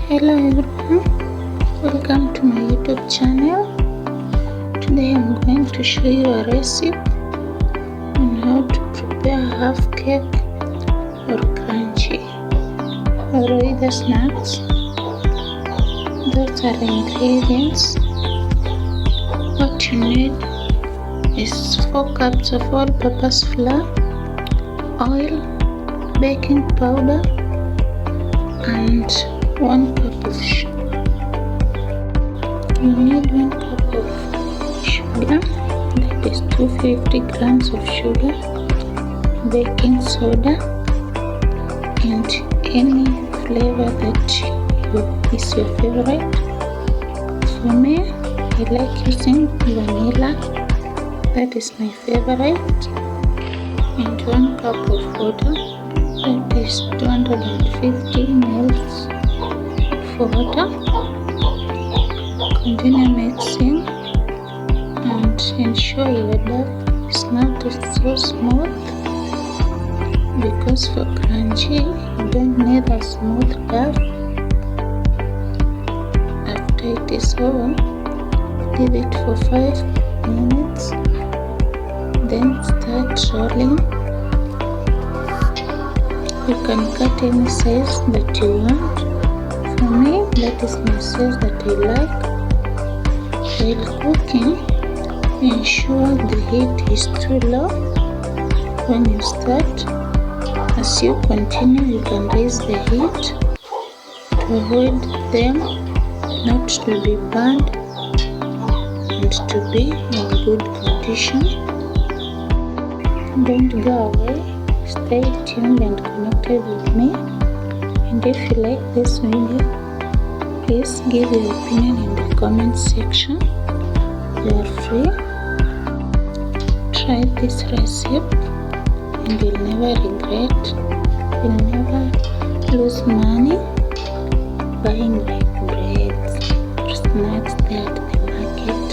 Hello everyone, welcome to my YouTube channel. Today I'm going to show you a recipe on how to prepare half cake or crunchy or either snacks. Those are the ingredients. What you need is 4 cups of all-purpose flour, oil, baking powder, and 1 cup of sugar. You need 1 cup of sugar, that is 250 grams of sugar, baking soda, and any flavor that is your favorite. For me, I like using vanilla, that is my favorite, and 1 cup of water, that is 250 ml of water. Continue mixing and ensure your dough is not so smooth, because for crunchy you don't need a smooth dough. After it is over, leave it for 5 minutes, then start rolling. You can cut any size that you want. For me, that is my size that I like. While cooking, ensure the heat is too low when you start. As you continue, you can raise the heat to avoid them not to be burned and to be in good condition. Don't go away. Stay tuned and connected with me. And if you like this video, please give your opinion in the comment section. You are free. Try this recipe and you'll never regret. You'll never lose money buying like breads or snacks there at the market.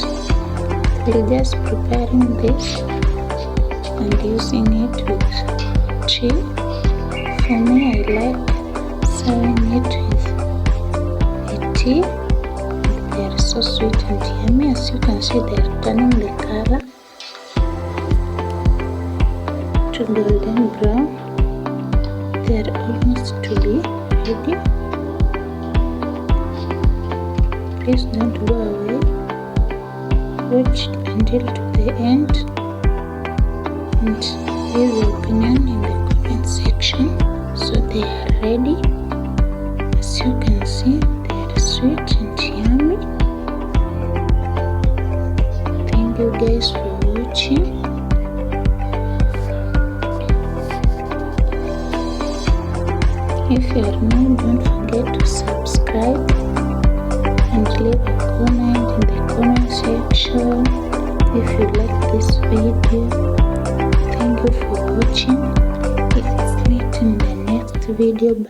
We're just preparing this and using it with tea. For me, I like serving it with a tea. They are so sweet and yummy. As you can see, they are turning the color to golden brown. They are almost to be ready. Please don't go away. Watch until to the end and leave your opinion in the comment section. So they are ready. As you can see, they are sweet and yummy. Thank you guys for watching. If you are new, don't forget to subscribe and leave a comment in the comment section if you like this video. Thank you for watching. Let's meet in the next video. Bye.